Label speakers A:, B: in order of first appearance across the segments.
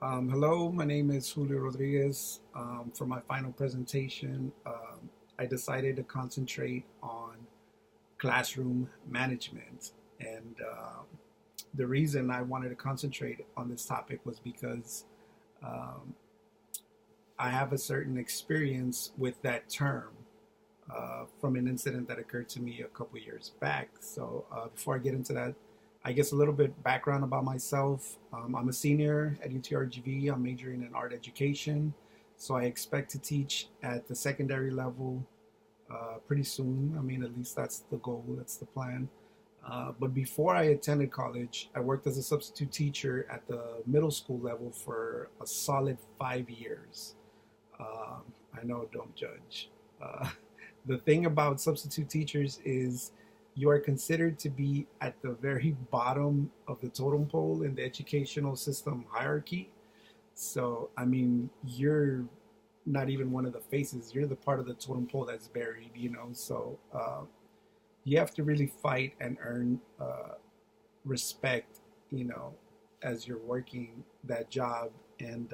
A: Hello, my name is Julio Rodriguez. For my final presentation, I decided to concentrate on classroom management. And the reason I wanted to concentrate on this topic was because um, I have a certain experience with that term from an incident that occurred to me a couple years back. So before I get into that, I guess a little bit background about myself. I'm a senior at UTRGV. I'm majoring in art education. So I expect to teach at the secondary level pretty soon. I mean, at least that's the goal, that's the plan. But before I attended college, I worked as a substitute teacher at the middle school level for a solid 5 years. Um, I know, don't judge. Uh, the thing about substitute teachers is you are considered to be at the very bottom of the totem pole in the educational system hierarchy. So, I mean, you're not even one of the faces, you're the part of the totem pole that's buried. So, you have to really fight and earn respect, you know, as you're working that job. And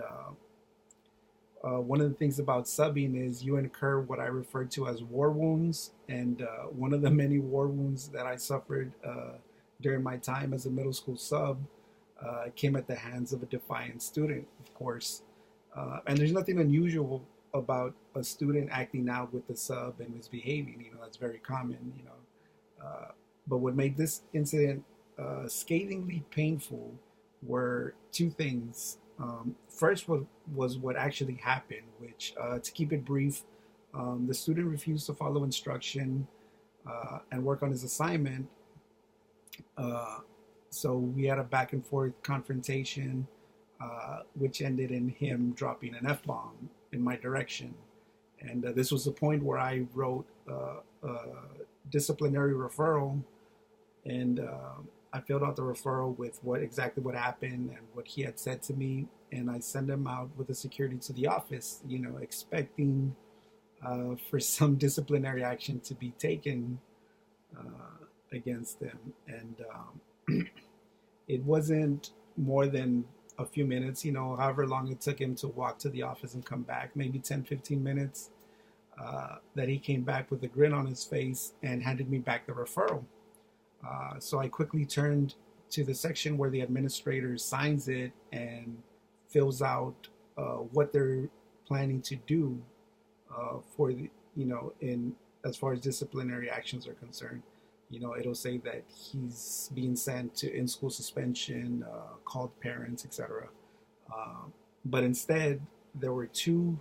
A: one of the things about subbing is you incur what I refer to as war wounds. And one of the many war wounds that I suffered during my time as a middle school sub came at the hands of a defiant student, of course. And there's nothing unusual about a student acting out with the sub and misbehaving. That's very common. But what made this incident scathingly painful were two things. First was what actually happened, which, to keep it brief, the student refused to follow instruction and work on his assignment. Uh, so we had a back and forth confrontation, which ended in him dropping an F bomb in my direction. And this was the point where I wrote a disciplinary referral, and I filled out the referral with what happened and what he had said to me, and I sent him out with the security to the office, expecting for some disciplinary action to be taken against him. And it wasn't more than a few minutes, however long it took him to walk to the office and come back, maybe 10, 15 minutes, that he came back with a grin on his face and handed me back the referral. So I quickly turned to the section where the administrator signs it and fills out what they're planning to do for in as far as disciplinary actions are concerned. It'll say that he's being sent to in-school suspension, called parents, etc. But instead, there were two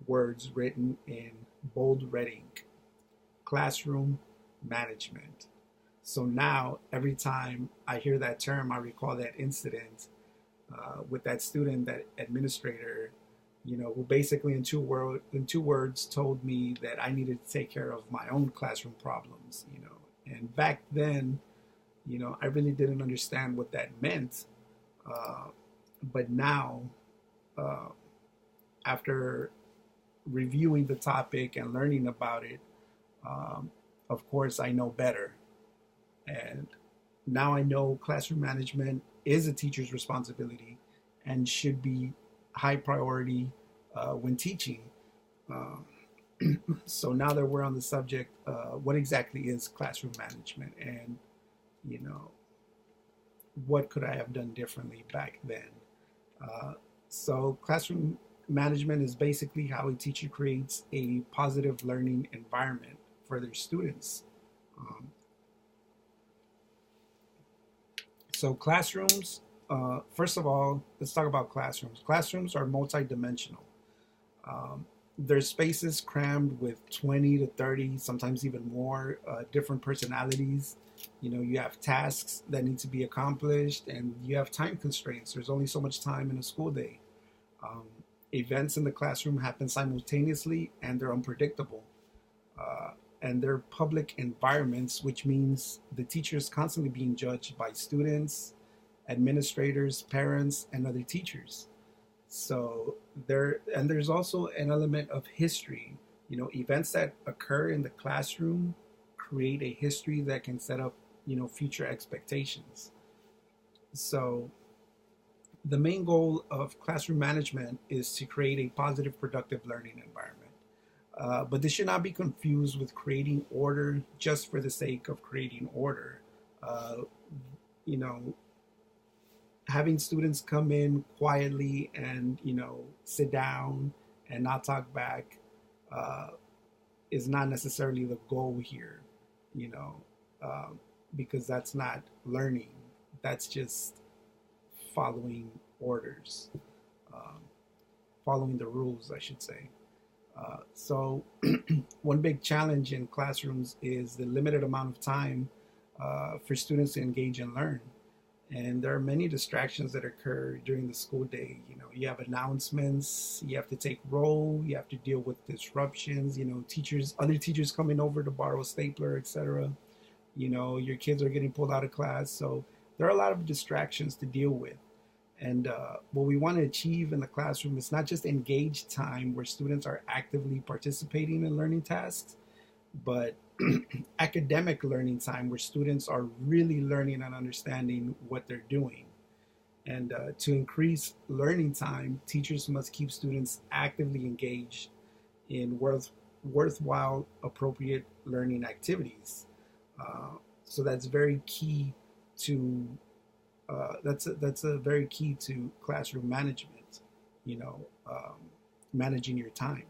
A: words written in bold red ink: classroom management. So now, every time I hear that term, I recall that incident with that student, that administrator, who basically in two words told me that I needed to take care of my own classroom problems. And back then, I really didn't understand what that meant. Uh, but now, uh, after reviewing the topic and learning about it, um, of course, I know better. And now I know classroom management is a teacher's responsibility and should be high priority when teaching. Uh, so now that we're on the subject, what exactly is classroom management, and you know what could I have done differently back then? Uh, so classroom management is basically how a teacher creates a positive learning environment for their students. Um, so classrooms, first of all, let's talk about classrooms. Classrooms are multidimensional. Um, there's spaces crammed with 20 to 30, sometimes even more, different personalities. You have tasks that need to be accomplished, and you have time constraints. There's only so much time in a school day. Um, Events in the classroom happen simultaneously, and they're unpredictable. Uh, and they're public environments, which means the teacher is constantly being judged by students, administrators, parents, and other teachers. So there's also an element of history. Events that occur in the classroom create a history that can set up, future expectations. So The main goal of classroom management is to create a positive, productive learning environment. But this should not be confused with creating order just for the sake of creating order. Uh, you know, having students come in quietly and sit down and not talk back uh, is not necessarily the goal here. You know, um, because that's not learning. That's just following orders, um, following the rules, I should say. So, one big challenge in classrooms is the limited amount of time for students to engage and learn. And there are many distractions that occur during the school day. You have announcements, you have to take roll, you have to deal with disruptions. Teachers, other teachers coming over to borrow a stapler, etc. Your kids are getting pulled out of class, so there are a lot of distractions to deal with. And what we want to achieve in the classroom is not just engaged time where students are actively participating in learning tasks, but academic learning time where students are really learning and understanding what they're doing. And to increase learning time, teachers must keep students actively engaged in worthwhile, appropriate learning activities. So that's very key to that's a very key to classroom management. You know, managing your time,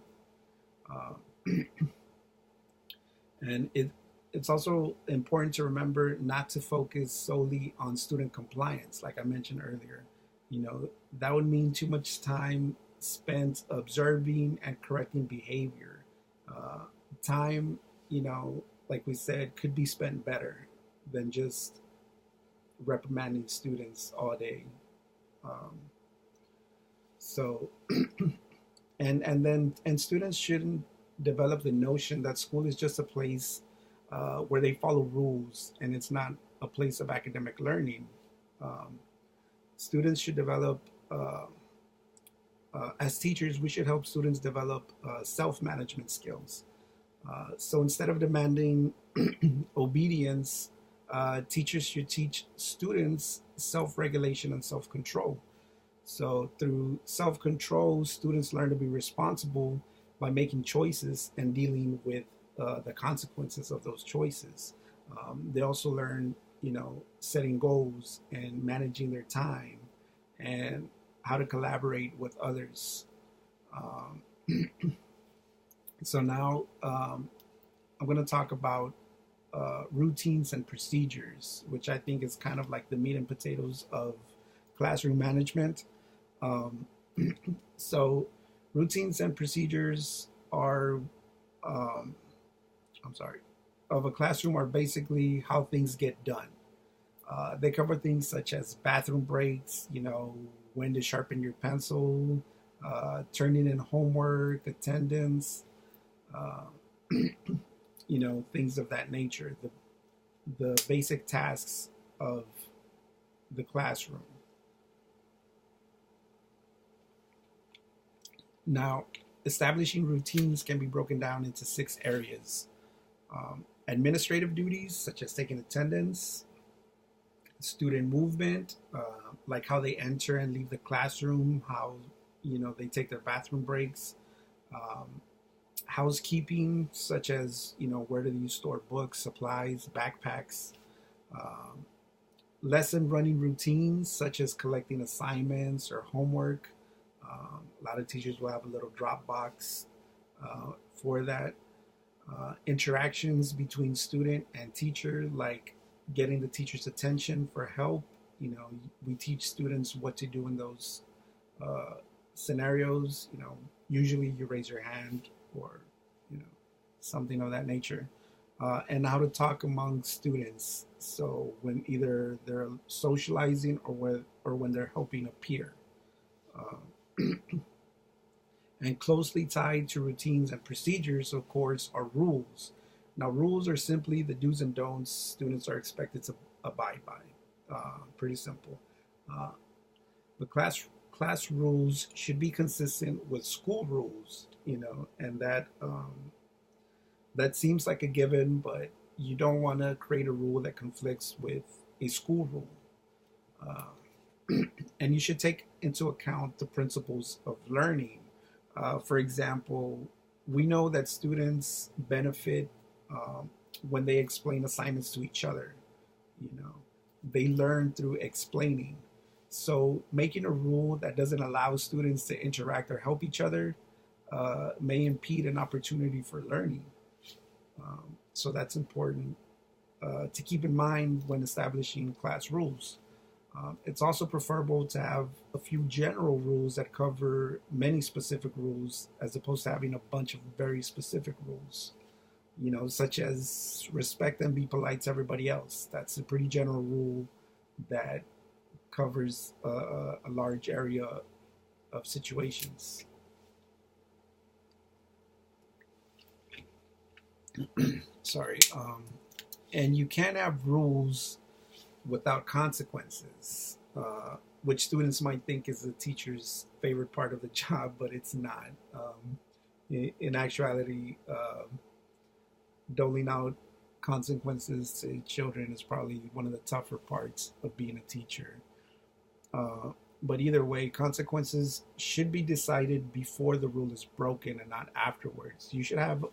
A: uh, and it's also important to remember not to focus solely on student compliance, like I mentioned earlier. That would mean too much time spent observing and correcting behavior. Uh, Time, like we said, could be spent better than just reprimanding students all day. Um, so, and students shouldn't develop the notion that school is just a place where they follow rules and it's not a place of academic learning. Um, Students should develop, as teachers, we should help students develop self management skills. So instead of demanding obedience, teachers should teach students self regulation and self control. So, through self control, students learn to be responsible by making choices and dealing with the consequences of those choices. They also learn, setting goals and managing their time and how to collaborate with others. Um, so, now I'm going to talk about routines and procedures, which I think is kind of like the meat and potatoes of classroom management. Um, so, routines and procedures are, um, I'm sorry, of a classroom are basically how things get done. They cover things such as bathroom breaks, when to sharpen your pencil, turning in homework, attendance, uh, things of that nature. The basic tasks of the classroom. Now, establishing routines can be broken down into 6 areas: administrative duties, such as taking attendance; student movement, like how they enter and leave the classroom, how they take their bathroom breaks; um, housekeeping, such as where do you store books, supplies, backpacks; um, lesson running routines, such as collecting assignments or homework. A lot of teachers will have a little Dropbox for that. Interactions between student and teacher, like getting the teacher's attention for help. We teach students what to do in those uh, scenarios. Usually you raise your hand or you know something of that nature, and how to talk among students. So when either they're socializing or when they're helping a peer. Uh, and closely tied to routines and procedures, of course, are rules. Now, rules are simply the do's and don'ts students are expected to abide by. Pretty simple. Uh, the class rules should be consistent with school rules, and that seems like a given, but you don't want to create a rule that conflicts with a school rule. Uh, And you should take into account the principles of learning. For example, we know that students benefit um, when they explain assignments to each other. You know, they learn through explaining. So making a rule that doesn't allow students to interact or help each other may impede an opportunity for learning. So that's important to keep in mind when establishing class rules. It's also preferable to have a few general rules that cover many specific rules as opposed to having a bunch of very specific rules, you know, such as respect and be polite to everybody else. That's a pretty general rule that covers a large area of situations. Sorry. And you can't have rules without consequences, which students might think is the teacher's favorite part of the job, but it's not. In actuality, doling out consequences to children is probably one of the tougher parts of being a teacher. But either way, consequences should be decided before the rule is broken and not afterwards. You should have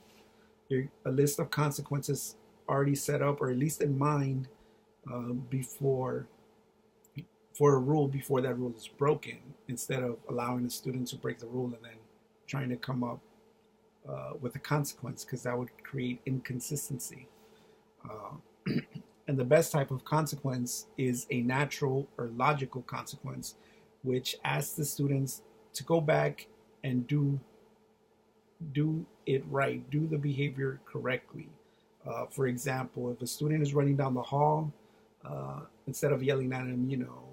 A: a list of consequences already set up, or at least in mind, before for a rule before that rule is broken, instead of allowing the student to break the rule and then trying to come up with a consequence, because that would create inconsistency. And the best type of consequence is a natural or logical consequence, which asks the students to go back and do it right, do the behavior correctly. For example, if a student is running down the hall, instead of yelling at him, you know,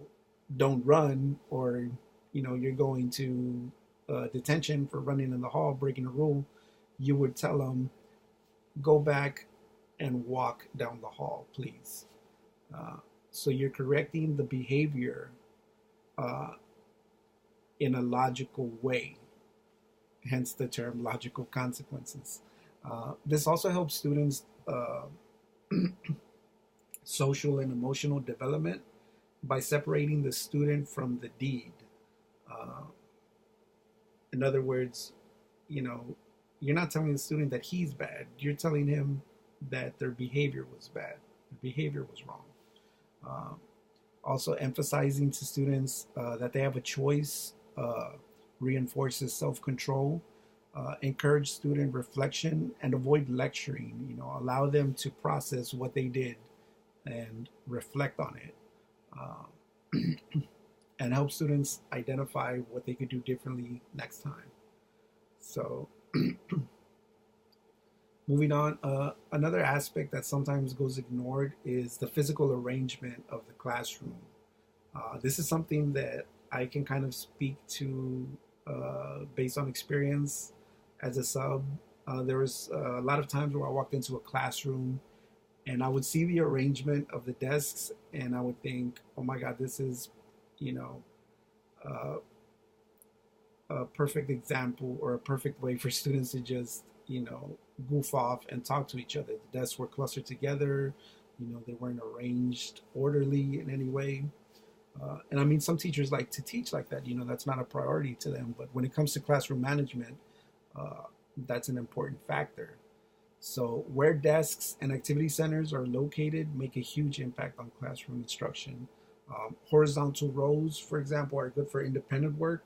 A: don't run, or, you know, you're going to detention for running in the hall, breaking a rule, you would tell them, go back and walk down the hall, please. So you're correcting the behavior in a logical way, hence the term logical consequences. This also helps students' social and emotional development by separating the student from the deed. Uh, in other words, you know, you're not telling the student that he's bad. You're telling him that their behavior was bad. Their behavior was wrong. Um, Also, emphasizing to students that they have a choice reinforces self-control. Encourage student reflection and avoid lecturing. You know, allow them to process what they did and reflect on it, and help students identify what they could do differently next time. So, moving on, another aspect that sometimes goes ignored is the physical arrangement of the classroom. This is something that I can kind of speak to based on experience as a sub. There was a lot of times where I walked into a classroom and I would see the arrangement of the desks and I would think, oh my God, this is, you know, uh, a perfect example or a perfect way for students to just, you know, goof off and talk to each other. The desks were clustered together, you know, they weren't arranged orderly in any way. And I mean, some teachers like to teach like that, you know, that's not a priority to them. But when it comes to classroom management, that's an important factor. So, where desks and activity centers are located make a huge impact on classroom instruction. Horizontal rows, for example, are good for independent work.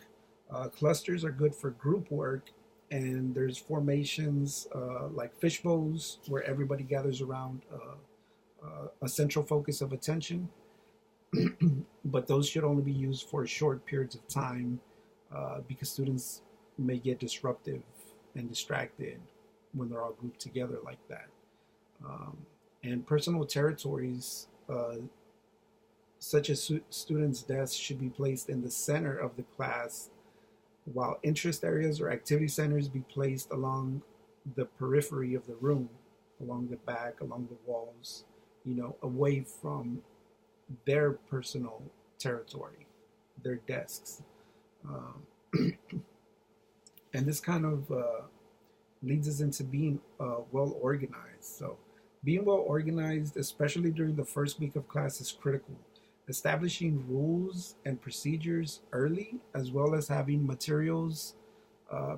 A: Clusters are good for group work. And there's formations like fishbowls where everybody gathers around a central focus of attention. But those should only be used for short periods of time because students may get disruptive and distracted when they're all grouped together like that. Um, and personal territories, such as students' desks, should be placed in the center of the class, while interest areas or activity centers be placed along the periphery of the room, along the back, along the walls, you know, away from their personal territory, their desks. Um, and this kind of leads us into being well organized. So, being well organized, especially during the first week of class, is critical, Establishing rules and procedures early, as well as having materials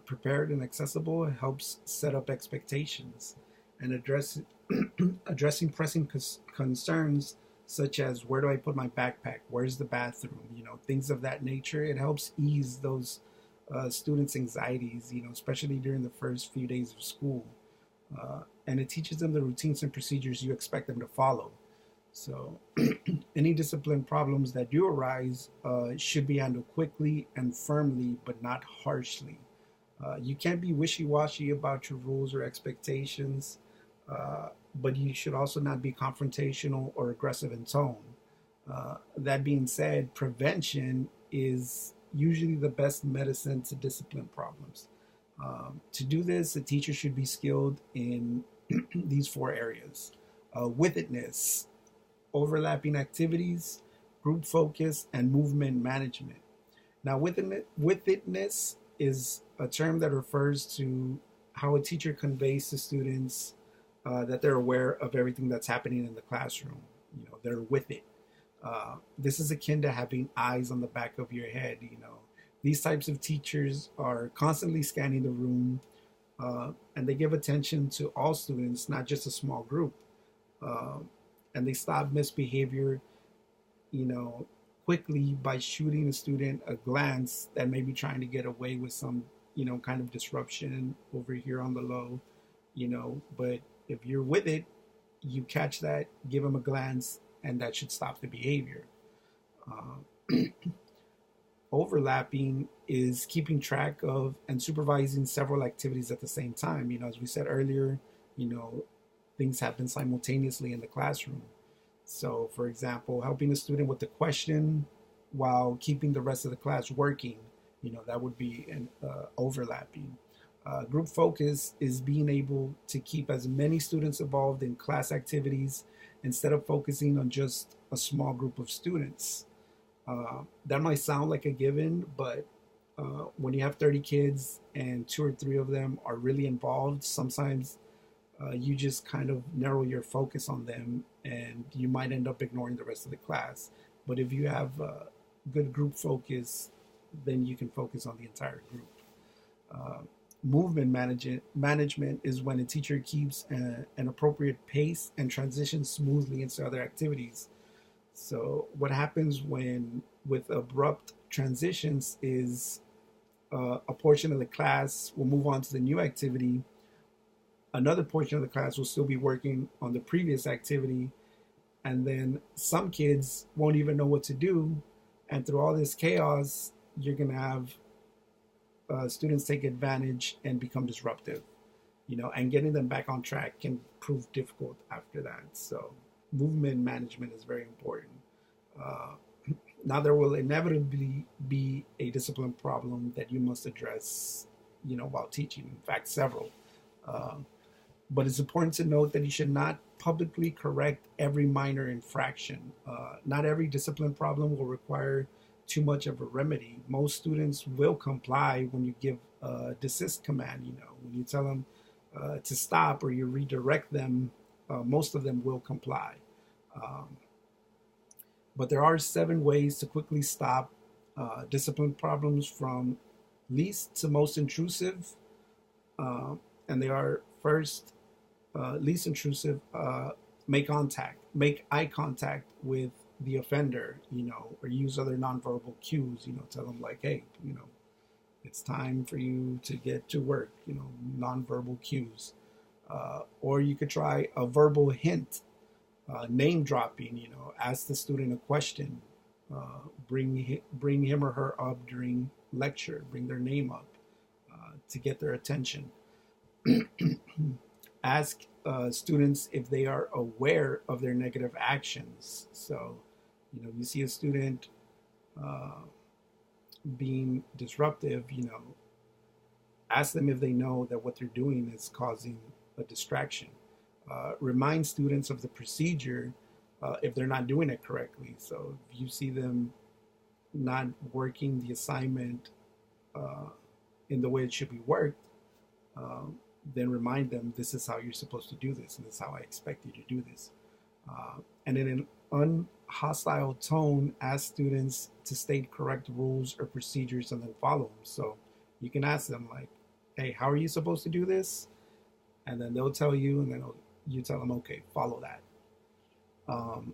A: prepared and accessible, helps set up expectations and addressing pressing concerns such as where do I put my backpack, where's the bathroom, things of that nature. It helps ease those students' anxieties, especially during the first few days of school. And it teaches them the routines and procedures you expect them to follow. So, any discipline problems that do arise should be handled quickly and firmly, but not harshly. You can't be wishy washy about your rules or expectations, but you should also not be confrontational or aggressive in tone. That being said, prevention is usually the best medicine to discipline problems. To do this, a teacher should be skilled in these four areas: with itness, overlapping activities, group focus, and movement management. Now, with itness is a term that refers to how a teacher conveys to students that they're aware of everything that's happening in the classroom. They're with it. This is akin to having eyes on the back of your head. These types of teachers are constantly scanning the room, and they give attention to all students, not just a small group. Uh, and they stop misbehavior, you know, quickly by shooting a student a glance that may be trying to get away with some, kind of disruption over here on the low. But if you're with it, you catch that, give them a glance, and that should stop the behavior. Uh, Overlapping is keeping track of and supervising several activities at the same time. As we said earlier, you know, things happen simultaneously in the classroom. So, for example, helping a student with the question while keeping the rest of the class working, that would be an overlapping. Group focus is being able to keep as many students involved in class activities instead of focusing on just a small group of students. That might sound like a given, but when you have 30 kids and two or three of them are really involved, sometimes you just kind of narrow your focus on them and you might end up ignoring the rest of the class. But if you have good group focus, then you can focus on the entire group. Uh, Movement management is when a teacher keeps an appropriate pace and transitions smoothly into other activities. So what happens when with abrupt transitions is a portion of the class will move on to the new activity. Another portion of the class will still be working on the previous activity, and then some kids won't even know what to do. And through all this chaos, you're going to have students take advantage and become disruptive, and getting them back on track can prove difficult after that. So movement management is very important. Uh, Now there will inevitably be a discipline problem that you must address, while teaching. In fact, several. Uh, but it's important to note that you should not publicly correct every minor infraction. Not every discipline problem will require too much of a remedy. Most students will comply when you give a desist command. When you tell them to stop or you redirect them, most of them will comply. Um, but there are 7 ways to quickly stop discipline problems from least to most intrusive. Uh, and they are first, least intrusive, make eye contact with the offender, or use other nonverbal cues, tell them like, hey, it's time for you to get to work, nonverbal cues. Or you could try a verbal hint, name dropping, ask the student a question, bring him or her up during lecture, bring their name up to get their attention. Ask students if they are aware of their negative actions. So, you see a student uh, being disruptive, ask them if they know that what they're doing is causing a distraction. Remind students of the procedure if they're not doing it correctly. So if you see them not working the assignment uh, in the way it should be worked, um, then remind them this is how you're supposed to do this, and this is how I expect you to do this. And then unhostile tone, ask students to state correct rules or procedures and then follow them. So you can ask them like, "Hey, how are you supposed to do this?" And then they'll tell you, and then you tell them, "Okay, follow that." Um,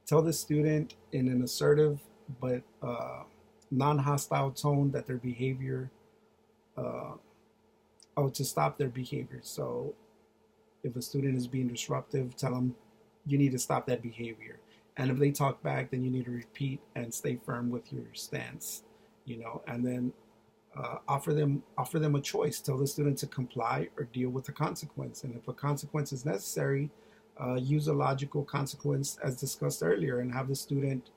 A: Tell the student in an assertive but non-hostile tone that their behavior, uh, to stop their behavior. So if a student is being disruptive, tell them you need to stop that behavior. And if they talk back, then you need to repeat and stay firm with your stance, and then offer them a choice. Tell the student to comply or deal with the consequence. And if a consequence is necessary, use a logical consequence as discussed earlier, and have the student,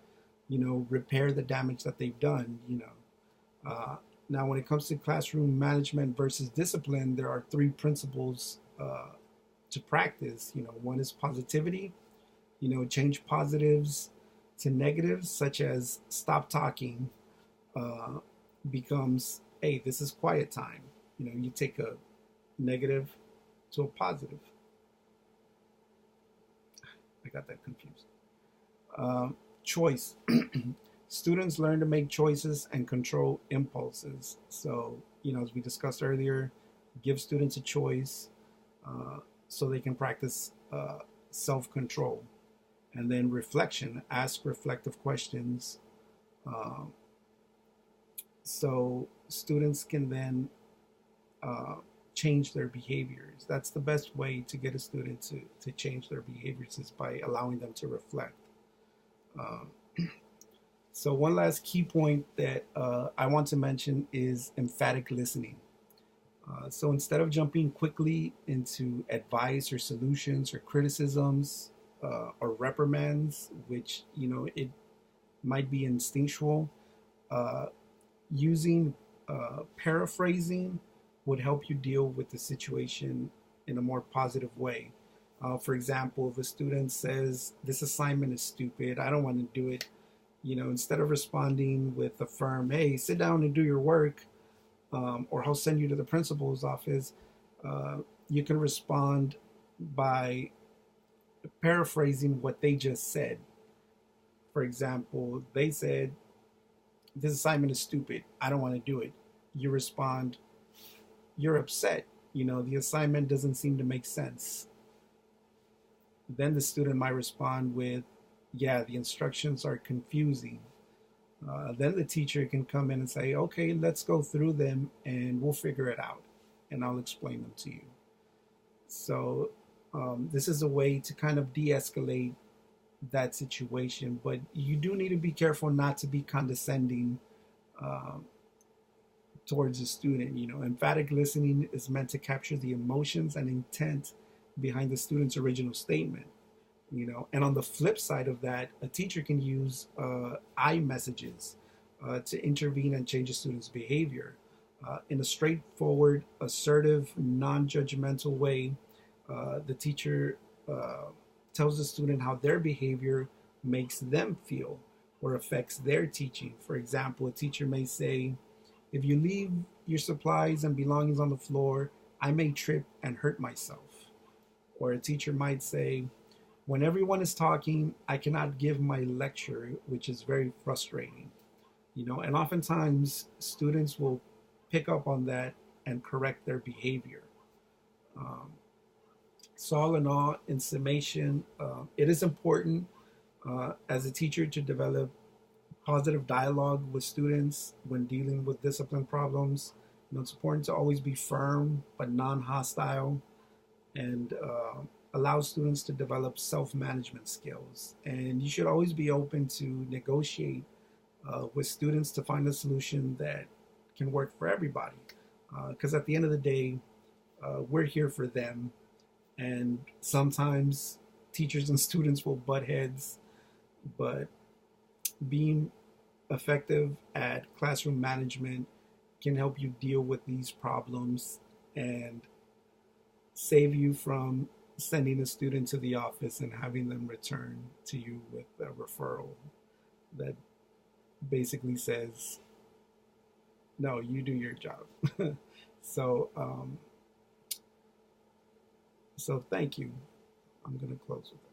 A: repair the damage that they've done. Now, when it comes to classroom management versus discipline, there are three principles to practice. One is positivity. Change positives to negatives, such as stop talking, uh, becomes, hey, this is quiet time. You take a negative to a positive. I got that confused. Choice. Students learn to make choices and control impulses. So, as we discussed earlier, give students a choice so they can practice self control. And then reflection, ask reflective questions so students can then uh, change their behaviors. That's the best way to get a student to change their behaviors, is by allowing them to reflect. Um, so one last key point that I want to mention is emphatic listening. So instead of jumping quickly into advice or solutions or criticisms or reprimands, which it might be instinctual, uh, using paraphrasing would help you deal with the situation in a more positive way. For example, if a student says, "This assignment is stupid, I don't want to do it," instead of responding with a firm, "Hey, sit down and do your work," or "I'll send you to the principal's office," uh, you can respond by paraphrasing what they just said. For example, they said, "This assignment is stupid, I don't want to do it." You respond, "You're upset. The assignment doesn't seem to make sense." Then the student might respond with, "Yeah, the instructions are confusing." Then the teacher can come in and say, "Okay, let's go through them and we'll figure it out, and I'll explain them to you." So this is a way to kind of de-escalate that situation, but you do need to be careful not to be condescending um, towards a student. Emphatic listening is meant to capture the emotions and intent behind the student's original statement. And on the flip side of that, a teacher can use I messages to intervene and change a student's behavior in a straightforward, assertive, non-judgmental way. The teacher tells the student how their behavior makes them feel or affects their teaching. For example, a teacher may say, "If you leave your supplies and belongings on the floor, I may trip and hurt myself." Or a teacher might say, "When everyone is talking, I cannot give my lecture, which is very frustrating." And oftentimes students will pick up on that and correct their behavior. Um, so all in all, in summation, it is important as a teacher to develop positive dialogue with students when dealing with discipline problems. It's important to always be firm but non-hostile, and allow students to develop self-management skills. And you should always be open to negotiate with students to find a solution that can work for everybody. Because at the end of the day, we're here for them. And sometimes teachers and students will butt heads, but being effective at classroom management can help you deal with these problems and save you from sending a student to the office and having them return to you with a referral that basically says, "No, you do your job." so, so thank you. I'm going to close with that.